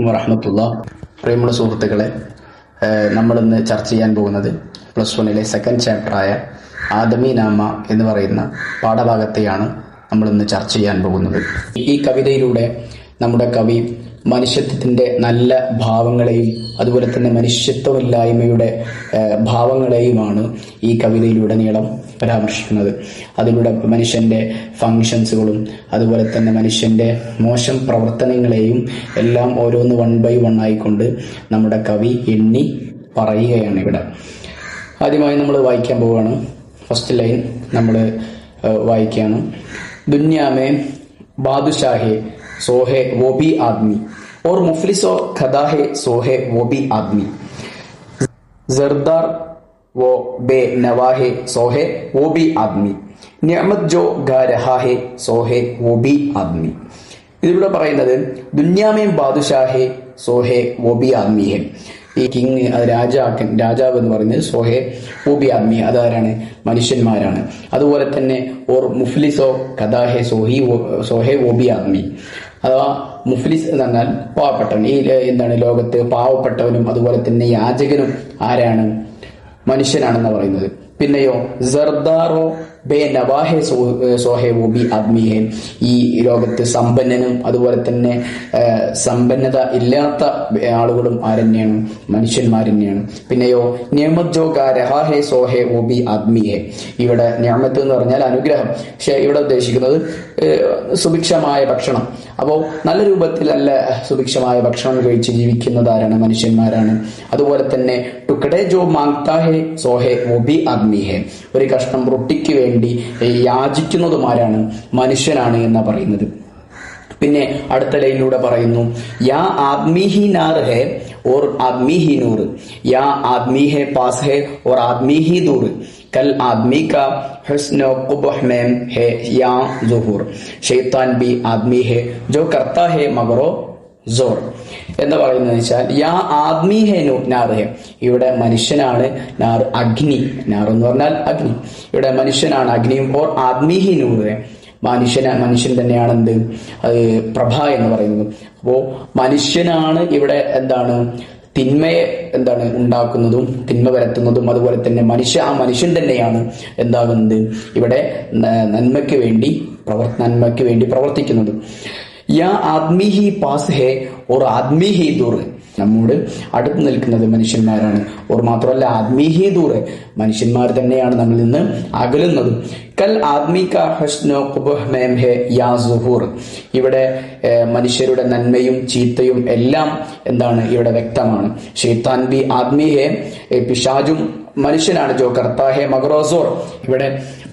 വറഹ്മത്തുള്ളാഹി. പ്രിയമുള്ള സുഹൃത്തുക്കളെ, നമ്മളിന്ന് ചർച്ച ചെയ്യാൻ പോകുന്നത് +1 സെക്കൻഡ് ചാപ്റ്ററായ ആദമി നാമ എന്ന് പറയുന്ന പാഠഭാഗത്തെയാണ് നമ്മളിന്ന് ചർച്ച ചെയ്യാൻ പോകുന്നത്. ഈ കവിതയിലൂടെ നമ്മുടെ കവി മനുഷ്യത്വത്തിൻ്റെ നല്ല ഭാവങ്ങളെയും അതുപോലെ തന്നെ മനുഷ്യത്വമില്ലായ്മയുടെ ഭാവങ്ങളെയുമാണ് ഈ കവിതയിലുടനീളം പരാമർശിക്കുന്നത്. അതിലൂടെ മനുഷ്യൻ്റെ ഫങ്ഷൻസുകളും അതുപോലെ തന്നെ മനുഷ്യൻ്റെ മോശം പ്രവർത്തനങ്ങളെയും എല്ലാം ഓരോന്ന് 1 by 1 ആയിക്കൊണ്ട് നമ്മുടെ കവി എണ്ണി പറയുകയാണ് ഇവിടെ. ആദ്യമായി നമ്മൾ വായിക്കാൻ പോവുകയാണ്. ഫസ്റ്റ് ലൈൻ നമ്മൾ വായിക്കുകയാണ്. ദുനിയാമേ ബാദുഷാഹെ सोहे वो भी आदमी और मुफलिसो खदा है सोहे वो भी आदमी, जरदार वो बेनवा है सोहे वो भी आदमी, नियमत जो गा रहा है सोहे वो भी आदमी. ഇതിലൂടെ പറയുന്നത് ദുനിയാമേ ബാദുഷാഹെ സോഹെ വോ ബി ആദ്മി ഹെ. ഈ കിങ് രാജാവ് എന്ന് പറയുന്നത് സോഹെ വോ ബി ആദ്മി, അതാരാണ്? മനുഷ്യന്മാരാണ്. അതുപോലെ തന്നെ ഓർ മുഫ്ലിസോ കഥാഹെ സോഹെ വോ ബി ആദ്മി, അഥവാ മുഫ്ലിസ് എന്ന് പറഞ്ഞാൽ പാവപ്പെട്ടവൻ. ഈ ലോകത്ത് പാവപ്പെട്ടവനും അതുപോലെ തന്നെ യാചകനും ആരാണ്? മനുഷ്യനാണെന്ന് പറയുന്നത്. പിന്നെയോ സർദാറോ ബേ നവാഹെ സോഹെ വോ ബി ആദ്മിഹെ, ഈ ലോകത്ത് സമ്പന്നനും അതുപോലെ തന്നെ സമ്പന്നത ഇല്ലാത്ത ആളുകളും ആരെന്നെയാണ്? മനുഷ്യന്മാർ തന്നെയാണ്. പിന്നെയോ നിയമത് ജോ ഗാ രഹാ ഹെ സോഹെ വോ ബി ആദ്മിഹെ, ഇവിടെ നിയമത്ത് എന്ന് പറഞ്ഞാൽ അനുഗ്രഹം, പക്ഷെ ഇവിടെ ഉദ്ദേശിക്കുന്നത് സുഭിക്ഷമായ ഭക്ഷണം. അപ്പോൾ നല്ല രൂപത്തിൽ നല്ല സുഭിക്ഷമായ ഭക്ഷണം കഴിച്ച് ജീവിക്കുന്നത് ആരാണ്? മനുഷ്യന്മാരാണ്. അതുപോലെ തന്നെ ടുക്കഡെ ജോ മാങ്താ ഹെ സോഹെ വോ ബി ആദ്മിഹെ, ഒരു കഷ്ണം റൊട്ടിക്ക് വേണ്ടി യാചിക്കുന്നതുമാരാണ്? മനുഷ്യനാണ് എന്നാ പറയുന്നത്. പിന്നെ അടുത്ത ലൈനിലൂടെ പറയുന്നു, യാ ആദ്മി ഹി നാർ ഹെ ഓർ ആദ്മി ഹി നൂർ, യാ ആദ്മി ഹെ പാസ് ഹെ ഓർ ആദ്മി ഹി ദൂർ, കൽ ആദ്മി കാ ഹുസ്നോ ഖുബ്ഹ് മേം ഹെ യാ സുഹൂർ, ശൈത്താൻ ബി ആദ്മി ഹെ ജോ കർത്താ ഹെ മഗറോ സോർ എന്ന് പറയുന്നത് വെച്ചാൽ യാ ആദ്മി ഹെ നാർ ഹെ, ഇവിടെ മനുഷ്യനാണ്. നാർ അഗ്നി, നാർ എന്ന് പറഞ്ഞാൽ അഗ്നി, ഇവിടെ മനുഷ്യനാണ് അഗ്നിയും. ഓർ ആദ്മി ഹി നൂർ ഹെ, മനുഷ്യൻ തന്നെയാണ് എന്ത്? പ്രഭ എന്ന് പറയുന്നത്. അപ്പോ മനുഷ്യനാണ് ഇവിടെ എന്താണ്? തിന്മയെ ഉണ്ടാക്കുന്നതും തിന്മ പരത്തുന്നതും. അതുപോലെ തന്നെ മനുഷ്യൻ തന്നെയാണ് എന്താകുന്നത്? ഇവിടെ നന്മയ്ക്ക് വേണ്ടി പ്രവർത്തിക്കുന്നത്. യാ ആദ്മി ഹി പാസ് ഹെ ഓർ ആദ്മി ഹി ദൂർ, നമ്മോട് അടുത്ത് നിൽക്കുന്നത് മനുഷ്യന്മാരാണ്. ഓർ മാത്രമല്ല ആദ്മി ഹി ദൂർ, മനുഷ്യന്മാർ തന്നെയാണ് നമ്മളിൽ നിന്ന് അകലുന്നതും. കൽ ആദ്മി കാ ഹുസ്നോ ഖുബ്ഹ് മേം ഹെ യാ സുഹൂർ, ഇവിടെ മനുഷ്യരുടെ നന്മയും ചീത്തയും എല്ലാം എന്താണ്? ഇവിടെ വ്യക്തമാണ്. ഷൈത്താൻ ബി ആദ്മി ഹെ, പിശാചും മനുഷ്യനാണ്. ജോ കർത്താ ഹെ മഗറോസോർ, ഇവിടെ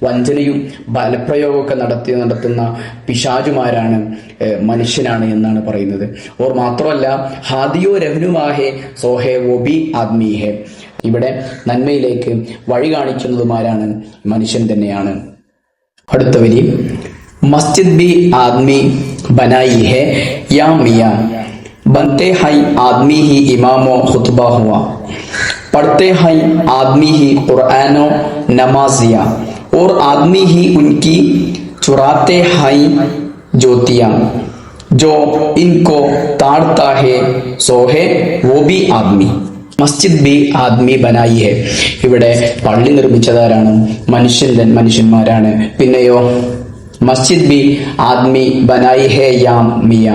വഞ്ചനയും ബലപ്രയോഗമൊക്കെ നടത്തുന്ന പിശാചുമാരാണ്? മനുഷ്യനാണ് എന്നാണ് പറയുന്നത്. ഓർ മാത്രമല്ല ഹാദിയോ രഹ്നുമാഹെ സോഹെ വോ ബി ആദ്മി ഹെ, ഇവിടെ നന്മയിലേക്ക് വഴി കാണിക്കുന്നതുമാരാണ്? മനുഷ്യൻ തന്നെയാണ്. അടുത്ത വരി, മസ്ജിദ് ബി ആദ്മി ബനായി ഹെ യാ മിയാ, ബൻത്തെ ഹൈ ആദ്മി ഹി ഇമാമോ ഖുത്ബ ഹുവാ, पढ़ते हैं आदमी ही कुरानो नमाजिया और आदमी ही उनकी चुराते हैं ज्योतियां, जो इनको ताड़ता है सोहे वो भी आदमी, മസ്ജിദ് ബി ആദ്മി ബനായി ഹെ, ഇവിടെ പള്ളി നിർമ്മിച്ചതാരാണ്? മനുഷ്യന്മാരാണ്. പിന്നെയോ മസ്ജിദ് ബി ആദ്മി ബനായി ഹെ യാ മിയ,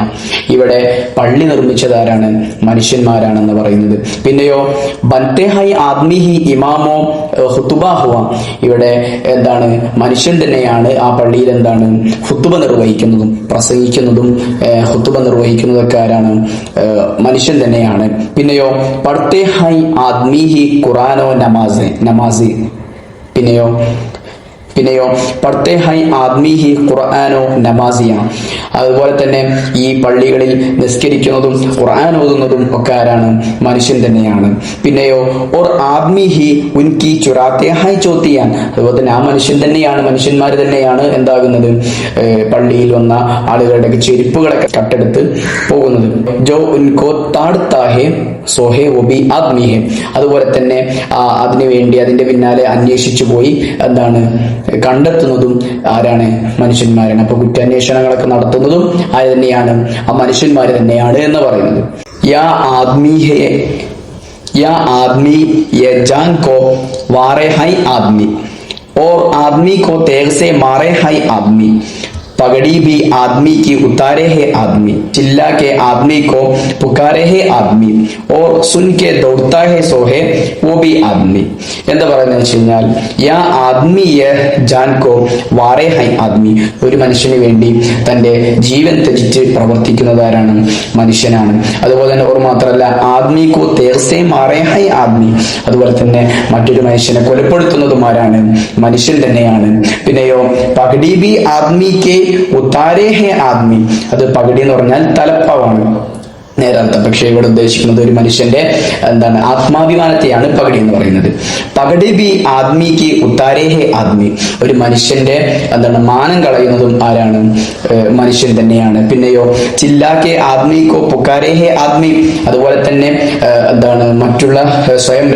ഇവിടെ പള്ളി നിർമ്മിച്ചതാരാണ്? മനുഷ്യന്മാരാണെന്ന് പറയുന്നത്. പിന്നെയോ ബൻത്തെ ഹൈ ആദ്മി ഹി ഇമാമോ ഖുതുബ ഹുവ, ഇവിടെ എന്താണ്? മനുഷ്യൻ തന്നെയാണ് ആ പള്ളിയിൽ എന്താണ്? ഖുതുബ നിർവഹിക്കുന്നതും പ്രസംഗിക്കുന്നതും ഖുതുബ നിർവഹിക്കുന്നതൊക്കെ ആരാണ്? മനുഷ്യൻ തന്നെയാണ്. പിന്നെയോ പढ़ते ഹൈ ആദ്മി ഹി ഖുറാനോ നമാസി, പിന്നെയോ പढ़ते हैं ആദ്മി ഹി ഖുർആനോ നമാസിയ, അതുപോലെ തന്നെ ഈ പള്ളികളിൽ നിസ്കരിക്കുന്നതും ഖുർആൻ ഓതുന്നതും ഒക്കെ ആരാണ്? മനുഷ്യൻ തന്നെയാണ്. പിന്നെയോ ഓർ ആദ്മി ഹി ഉൻകി ചുരാത്തെ ഹൈ ചോത്തിയാൻ, അതുപോലെ തന്നെ ആ മനുഷ്യന്മാർ തന്നെയാണ് എന്താകുന്നത്? പള്ളിയിൽ വന്ന ആളുകളുടെ ചെരുപ്പുകളൊക്കെ കട്ടെടുത്ത് പോകുന്നത്. ജോ ഉൻകോ താഴ്ത്താ ഹെ സോഹെ വോ ബി ആദ്മി ഹെ, അതുപോലെ തന്നെ അതിനുവേണ്ടി അതിന്റെ പിന്നാലെ അന്വേഷിച്ചു പോയി എന്താണ്? കണ്ടെത്തുന്നതും ആരാണ്? മനുഷ്യന്മാരാണ്. അപ്പൊ കുറ്റാന്വേഷണങ്ങളൊക്കെ നടത്തുന്നതും ആര് തന്നെയാണ്? ആ മനുഷ്യന്മാര് തന്നെയാണ് എന്ന് പറയുന്നത്. या आदमी है, या आदमी ये जान को वारे है आदमी, और आदमी को तेग से मारे है आदमी, पगड़ी भी आदमी की उतारे है आदमी, चिल्ला के आदमी को पुकारे है आदमी, और सुन के दौड़ता है सो है वो भी आदमी. എന്താ പറയുന്നത് വെച്ച് കഴിഞ്ഞാൽ യാ ആദ്മിയ ജാൻ കോ വാറേ ഹൈ ആദ്മി, ഒരു മനുഷ്യന് വേണ്ടി തന്റെ ജീവൻ ത്യജിച്ച് പ്രവർത്തിക്കുന്നതാരാണ്? മനുഷ്യനാണ്. അതുപോലെ തന്നെ ഓർ മാത്രമല്ല ആദ്മി കോ തേർസേ മാറേ ഹൈ ആദ്മി, അതുപോലെ തന്നെ മറ്റൊരു മനുഷ്യനെ കൊലപ്പെടുത്തുന്നതും ആരാണ്? മനുഷ്യൻ തന്നെയാണ്. പിന്നെയോ പകടി ബി ആദ്മിക്ക് ഉത്താരേ ഹേ ആദ്മി, അത് പകടി എന്ന് പറഞ്ഞാൽ തലപ്പാവാണ് നേരർത്ഥം. പക്ഷെ ഇവിടെ ഉദ്ദേശിക്കുന്നത് ഒരു മനുഷ്യന്റെ എന്താണ് ആത്മാഭിമാനത്തെയാണ് പകടി എന്ന് പറയുന്നത്. പകടി ബി ആദ്മിക്ക് ഉത്താരേ ഹേ ആദ്മി, ഒരു മനുഷ്യന്റെ എന്താണ് മാനം കളയുന്നതും ആരാണ്? മനുഷ്യൻ തന്നെയാണ്. പിന്നെയോ ചില്ലാക്കെ ആദ്മിക്കോ പുക്കാരേ ഹേ ആദ്മി, അതുപോലെ തന്നെ എന്താണ് മറ്റുള്ള സ്വയം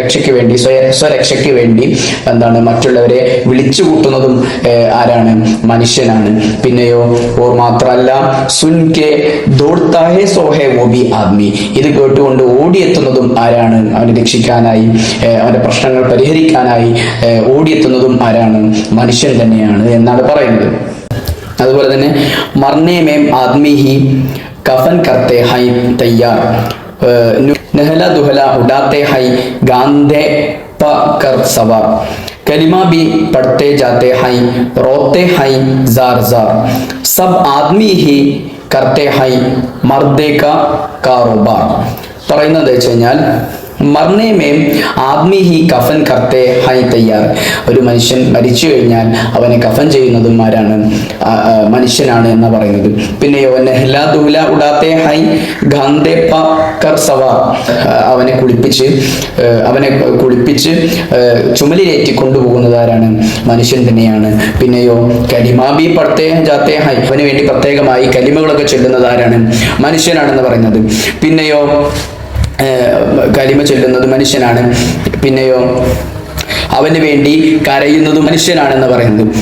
രക്ഷയ്ക്ക് വേണ്ടി സ്വരക്ഷയ്ക്ക് വേണ്ടി എന്താണ് മറ്റുള്ളവരെ വിളിച്ചു കൂട്ടുന്നതും ആരാണ്? മനുഷ്യനാണ്. പിന്നെയോ ഓർ മാത്രല്ല സുൻ കെ ദോഡ്താ ഹേ സോ ഹേ വോ ബി ആദ്മി, ഇത് കേട്ടുകൊണ്ട് ഓടിയെത്തുന്നതും ആരാണ്? അവനെ രക്ഷിക്കാനായി, അവന്റെ പ്രശ്നങ്ങൾ പരിഹരിക്കാനായി ഓടിയെത്തുന്നതും ആരാണ്? മനുഷ്യൻ തന്നെയാണ് എന്നാണ് പറയുന്നത്. അതുപോലെ തന്നെ മർനെ മേം ആദ്മി ഹി കഫൻ കർത്തെ ഹൈ തയ്യാർ, നഹല ദുഹല ഉഡാത്തെ ഹൈ ഗാന്ധേ പർ സവാർ, कलिमा भी पढ़ते जाते हैं रोते हैं जार जार, सब आदमी ही करते हैं मर्दे का कारोबार. പറയുന്നത് വെച്ച് കഴിഞ്ഞാൽ മർനെ മേം ആദ്മി ഹി കഫൻ കർത്തെ ഹൈ തയ്യാർ, ഒരു മനുഷ്യൻ മരിച്ചു കഴിഞ്ഞാൽ അവനെ കഫൻ ചെയ്യുന്നതും ആരാണ്? മനുഷ്യനാണ് എന്ന് പറയുന്നത്. പിന്നെയോ നെഹ്ലാ ദുഹ്ല ഉഡാത്തെ ഹൈ ഗാന്ധേ പർ സവാർ, അവനെ കുളിപ്പിച്ച് ചുമലിലേറ്റി കൊണ്ടുപോകുന്നത് ആരാണ്? മനുഷ്യൻ തന്നെയാണ്. പിന്നെയോ കലിമാ ബി പढ़ते जाते हैं, അവന് വേണ്ടി പ്രത്യേകമായി കലിമകളൊക്കെ ചൊല്ലുന്നത് ആരാണ്? മനുഷ്യനാണെന്ന് പറയുന്നത്. പിന്നെയോ കലിമ ചൊല്ലുന്നത് മനുഷ്യനാണ്. പിന്നെയോ അവന് വേണ്ടി കരയുന്നത് മനുഷ്യനാണെന്ന് പറയുന്നത്.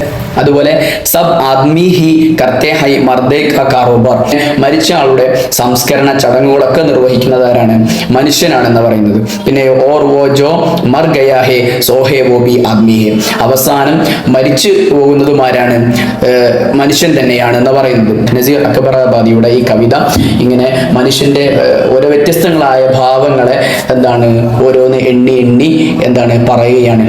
അതുപോലെ സബ് ആദ്മി ഹി കർത്തെ ഹൈ മർദേ കാ കാരോബാർ, മരിച്ച ആളുടെ സംസ്കരണ ചടങ്ങുകളൊക്കെ നിർവഹിക്കുന്നത് ആരാണ്? മനുഷ്യനാണെന്ന് പറയുന്നത്. പിന്നെ ഓർ വോ ജോ മർ ഗയാ ഹേ സോ ഹേ വോ ബി ആദ്മി ഹേ, അവസാനം മരിച്ചു പോകുന്നതും ആരാണ്? മനുഷ്യൻ തന്നെയാണ് എന്ന് പറയുന്നത്. നസീർ അക്ബറാബാദിയുടെ ഈ കവിത ഇങ്ങനെ മനുഷ്യന്റെ ഓരോ വ്യത്യസ്തങ്ങളായ ഭാവങ്ങളെ എന്താണ് ഓരോന്ന് എണ്ണി എന്താണ് പറയുകയാണ്.